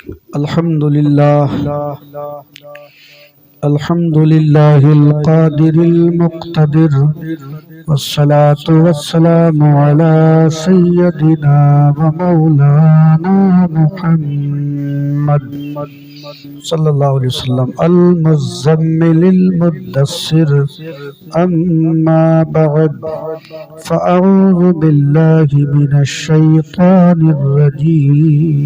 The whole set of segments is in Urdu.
الحمد لله القادر المقتدر، والصلاة والسلام على سيدنا ومولانا محمد صلی اللہ علیہ وسلم المزمل المدثر، اما بعد فاعوذ باللہ من الشیطان الرجیم،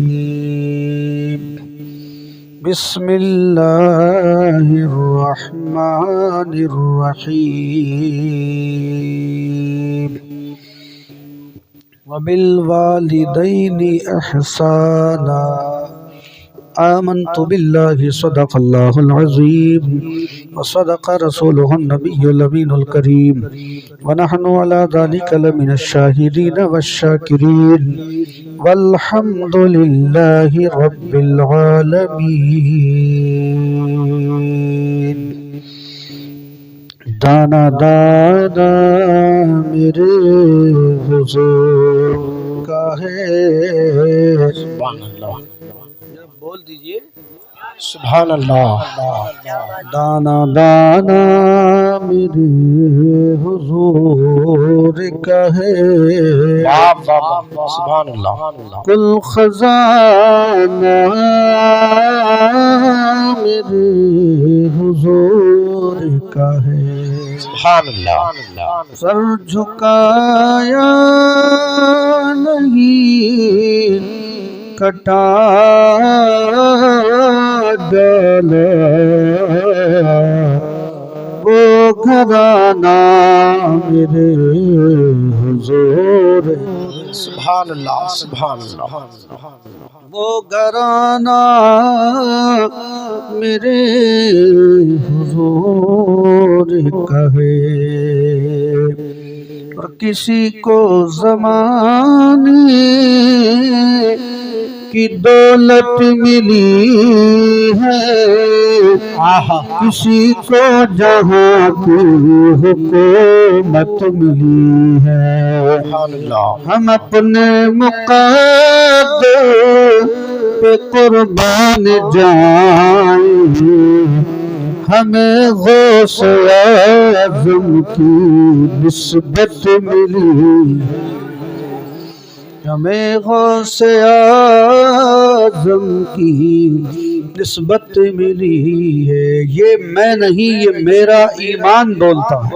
بسم اللہ الرحمن الرحیم، وبالوالدین احسانا، آمنت باللہ صدق اللہ العظیم وصدق رسولہ النبی الامین الکریم، ونحن علی ذلک لمن الشاہدین والشاکرین، والحمد للہ رب العالمین۔ دانا دانا میرے حضور کا ہے، سبحان اللہ، بول دیجئے سبحان اللہ۔ دانا دانا میرے حضور کا ہے، سبحان اللہ۔ کل خزانہ میرے حضور کا ہے، سبحان اللہ۔ سر جھکایا نہیں، کٹا ڈالا وہ گھرانہ میرے حضور، سبحان اللہ سبحان اللہ۔ وہ گھرانہ میرے حضور کا ہے، اور کسی کو زمانے کی دولت ملی ہے، کسی کو جہاں کی حکومت ملی ہے، ہم اپنے مقدر پہ قربان جائیں، ہمیں غوث اعظم کی نسبت ملی، ہمیں غوث اعظم کی نسبت ملی ہے۔ یہ میں نہیں، یہ میرا ایمان بولتا ہے،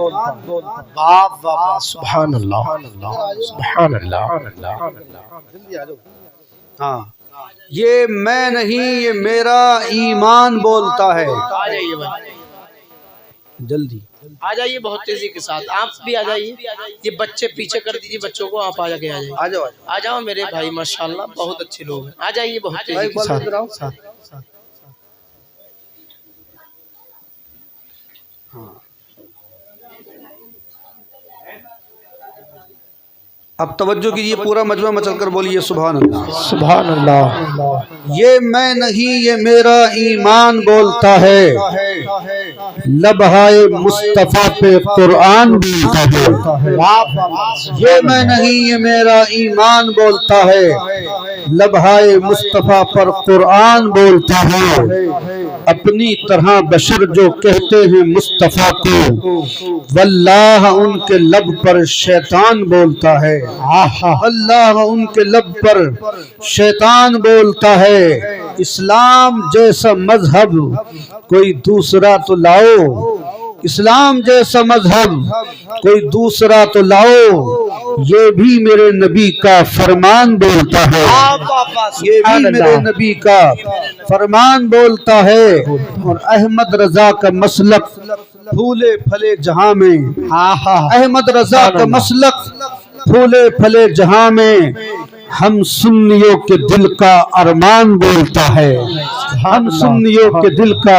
سبحان اللہ سبحان اللہ۔ ہاں، یہ میں نہیں، یہ میرا ایمان بولتا ہے۔ جلدی آ جائیے، بہت تیزی کے ساتھ آپ بھی آ جائیے، یہ بچے پیچھے کر دیجیے بچوں کو، آپ آگے آ جائیے، آ جاؤ میرے بھائی، ماشاءاللہ بہت اچھے لوگ ہیں، آ جائیے بہت تیزی کے ساتھ۔ اب توجہ کیجیے، پورا مجمع مچل کر بولیے سبحان اللہ سبحان اللہ۔ یہ میں نہیں، یہ میرا ایمان بولتا ہے، لبہائے مصطفیٰ پہ قرآن بولتا ہے۔ یہ میں نہیں، یہ میرا ایمان بولتا ہے، لبہائے مصطفیٰ پر قرآن بولتا ہے۔ اپنی طرح بشر جو کہتے ہیں مصطفیٰ کو، واللہ ان کے لب پر شیطان بولتا ہے، اللہ ان کے لب پر شیطان بولتا ہے۔ اسلام جیسا مذہب کوئی دوسرا تو لاؤ، اسلام جیسا مذہب کوئی دوسرا تو لاؤ، یہ بھی میرے نبی کا فرمان بولتا ہے، یہ بھی میرے نبی کا فرمان بولتا ہے۔ اور احمد رضا کا مسلک پھولے پھلے جہاں میں، احمد رضا کا مسلک پھولے پھلے جہاں میں، ہم سنیوں کے دل کا ارمان بولتا ہے، ہم سنیوں کے دل کا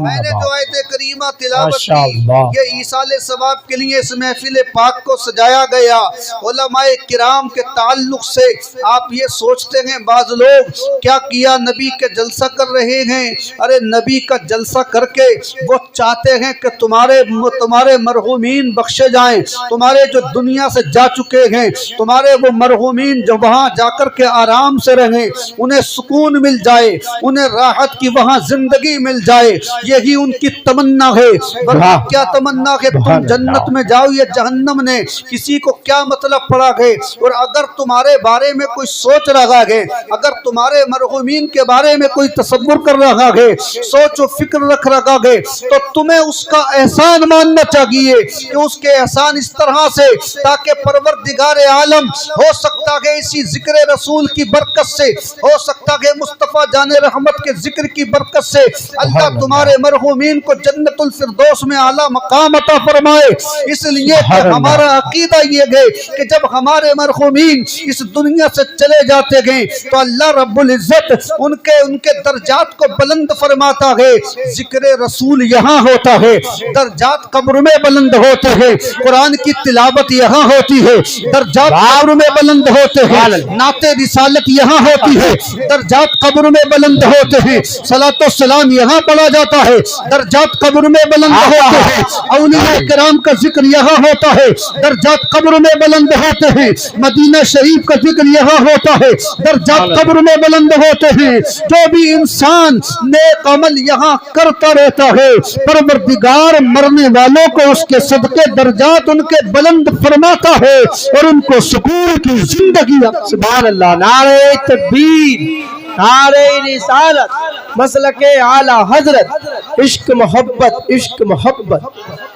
میں نے جو آیت کریمہ تلاوت ماشاء کی اللہ۔ یہ ایصال ثواب کے لیے اس محفل پاک کو سجایا گیا۔ علماء کرام کے تعلق سے آپ یہ سوچتے ہیں بعض لوگ کیا کیا نبی کے جلسہ کر رہے ہیں، ارے نبی کا جلسہ کر کے وہ چاہتے ہیں کہ تمہارے مرحومین بخشے جائیں، تمہارے جو دنیا سے جا چکے ہیں، تمہارے وہ مرحومین جو وہاں جا کر کے آرام سے رہیں، انہیں سکون مل جائے، انہیں راحت کی وہاں زندگی مل جائے، یہی ان کی تمنا ہے۔ ورنہ کیا تمنا ہے تم جنت میں جاؤ یا جہنم نے کسی کو کیا مطلب پڑا ہے؟ اور اگر تمہارے بارے میں کوئی سوچ رہا ہے، اگر تمہارے مرحومین کے بارے میں کوئی تصور کر رہا ہے، سوچ و فکر رکھ رہا ہے، تو تمہیں اس کا احسان ماننا چاہیے کہ اس کے احسان اس طرح سے تاکہ پروردگار عالم ہو سکتا ہے اسی ذکر رسول کی برکت سے، ہو سکتا ہے مصطفیٰ جان رحمت کے ذکر کی برکت سے اللہ تمہارے مرحومین کو جنت الفردوس میں اعلیٰ مقام عطا فرمائے۔ اس لیے کہ ہمارا عقیدہ یہ ہے کہ جب ہمارے مرحومین اس دنیا سے چلے جاتے ہیں تو اللہ رب العزت ان کے درجات کو بلند فرماتا ہے۔ ذکر رسول یہاں ہوتا ہے، درجات قبر میں بلند ہوتے ہیں، قرآن کی تلاوت یہاں ہوتی ہے، درجات قبر میں بلند ہوتے ہیں، نعت رسالت یہاں ہوتی ہے، درجات قبر میں بلند ہوتے ہیں، صلاۃ و سلام یہاں پڑھا جاتا ہے، درجات قبر میں بلند ہوتے ہیں، اولیاء کرام کا ذکر یہاں ہوتا ہے، درجات قبر میں بلند ہوتے ہیں، مدینہ شریف کا ذکر یہاں ہوتا ہے، درجات قبر میں بلند ہوتے ہیں۔ جو بھی انسان نیک عمل یہاں کرتا رہتا ہے پروردگار مرنے والوں کو اس کے صدقے درجات ان کے بلند فرماتا ہے اور ان کو سکون کی زندگی۔ سبحان اللہ، نعرہ تکبیر، نعرہ رسالت، مسلک اعلی حضرت، عشق محبت، عشق محبت،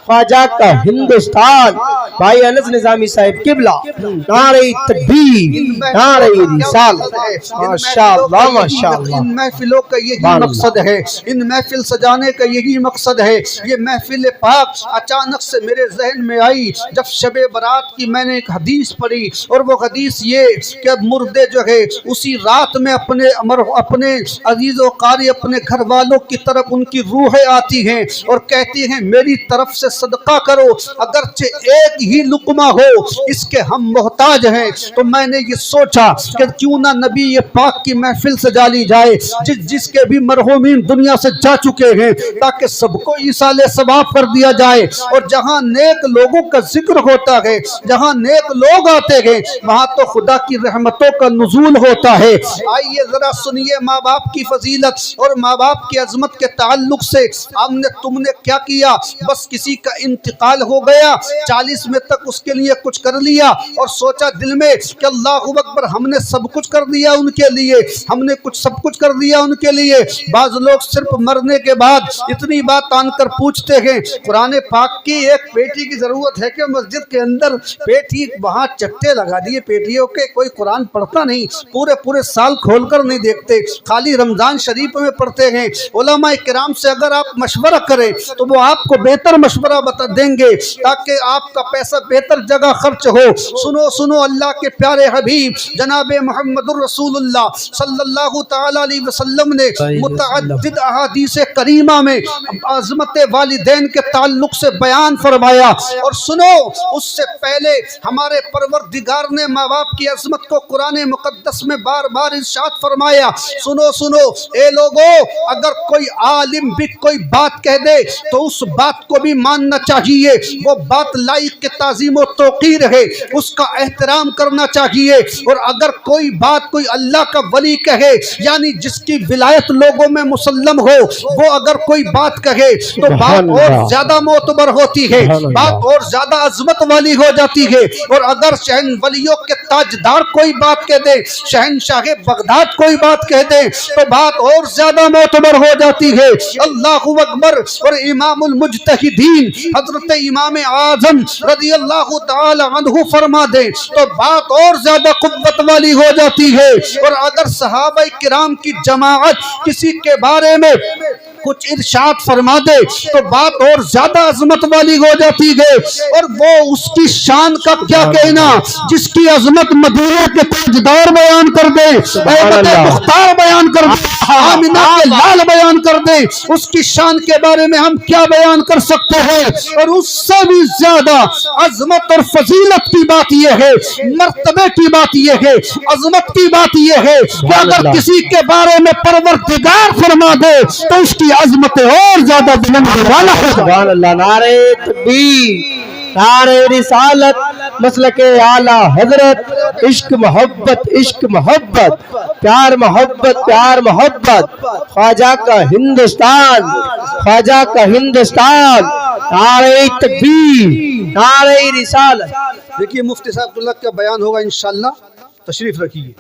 خواجہ کا ہندوستان، بھائی انس نظامی صاحب قبلہ، نعرہ تکبیر، نعرہ رسالت، ماشاءاللہ ماشاءاللہ۔ ان محفلوں کا یہی مقصد ہے، ان محفل سجانے کا یہی مقصد ہے۔ یہ محفل پاک اچانک سے میرے ذہن میں آئی جب شب برات کی میں نے ایک حدیث پڑھی، اور وہ حدیث یہ کہ مردے جو ہے اسی رات میں اپنے عزیز و قاری اپنے گھر والوں کی طرف ان کی روحیں آتی ہیں اور کہتی ہیں میری طرف سے صدقہ کرو، اگرچہ ایک ہی لقمہ ہو، اس کے ہم محتاج ہیں۔ تو میں نے یہ سوچا کہ کیوں نہ نبی یہ پاک کی محفل سجا لی جائے جس کے بھی مرحومین دنیا سے جا چکے ہیں، تاکہ سب کو ایصال ثواب کر دیا جائے، اور جہاں نیک لوگوں کا ذکر ہوتا ہے، جہاں نیک لوگ آتے ہیں، وہاں تو خدا کی رحمتوں کا نزول ہوتا ہے۔ آئیے ذرا سنیے ماں باپ کی فضیلت اور ماں باپ کی عظمت کے تعلق سے تم نے کیا کیا؟ بس کسی کا انتقال ہو گیا، 40 میں تک اس کے لیے کچھ کر لیا اور سوچا دل میں کہ اللہ اکبر، ہم نے سب کچھ کر دیا ان کے لیے، ہم نے سب کچھ کر دیا ان کے لیے۔ بعض لوگ صرف مرنے کے بعد اتنی بات آن کر پوچھتے ہیں قرآن پاک کی ایک پیٹی کی ضرورت ہے کہ مسجد کے اندر پیٹی، وہاں چٹے لگا دیے پیٹیوں کے، کوئی قرآن پڑھتا نہیں، پورے سال کھول کر نہیں دیکھتے، خالی رمضان شریف میں پڑھتے ہیں۔ علماء کرام سے اگر آپ مشورہ کریں تو وہ آپ کو بہتر مشورہ بتا دیں گے تاکہ آپ کا پیسہ بہتر جگہ خرچ ہو۔ سنو اللہ کے پیارے حبیب جناب محمد الرسول اللہ صلی اللہ تعالی علیہ وسلم نے متعدد احادیث کریمہ میں عظمت والدین کے تعلق سے بیان فرمایا، اور سنو اس سے پہلے ہمارے پروردگار نے ماں باپ کی عظمت کو قرآن مقدس میں بار بار ارشاد فرمایا۔ سنو اے لوگو، اگر کوئی عالم بھی کوئی بات کہہ دے تو اس بات کو بھی ماننا چاہیے، وہ بات لائق کے تعظیم و توقیر ہے، اس کا احترام کرنا چاہیے۔ اور اگر کوئی بات کوئی اللہ کا ولی کہے، یعنی جس کی ولایت لوگوں میں مسلم ہو، وہ اگر کوئی بات کہے تو بات اور زیادہ معتبر ہوتی ہے، بات اور زیادہ عظمت والی ہو جاتی ہے۔ اور اگر شہن ولیوں کے تاجدار کوئی بات کہہ دے، شہنشاہ بغداد کوئی بات کہہ دے، تو بات اور زیادہ معتبر ہو جاتی ہے۔ اللہ اکبر۔ اور امام المجتہدین حضرت امام اعظم رضی اللہ تعالی عنہ فرما دے تو بات اور زیادہ قوت والی ہو جاتی ہے۔ اور اگر صحابہ کرام کی جماعت کسی کے بارے میں کچھ ارشاد فرما دے تو بات اور زیادہ عظمت والی ہو جاتی ہے۔ اور وہ اس کی شان کا کیا کہنا جس کی عظمت مدینہ کے تاجدار بیان کر دے، احمد مختار بیان کر دے، آمینہ کے لال بیان کر دے، اس کی شان کے بارے میں ہم کیا بیان کر سکتے ہیں؟ اور اس سے بھی زیادہ عظمت اور فضیلت کی بات یہ ہے، مرتبے کی بات یہ ہے، عظمت کی بات یہ ہے کہ اگر کسی کے بارے میں پروردگار فرما دے تو اس کی عظمت اور زیادہ بلند والا ہے۔ سبحان اللہ، نعرہ تکبیر، نعرہ رسالت، مسلک اعلیٰ حضرت، عشق محبت، عشق محبت، پیار محبت، پیار محبت، خواجہ کا ہندوستان، خواجہ کا ہندوستان، نعرہ تکبیر، نعرہ رسالت۔ دیکھیے مفتی صاحب اللہ کا بیان ہوگا انشاءاللہ، تشریف رکھیے۔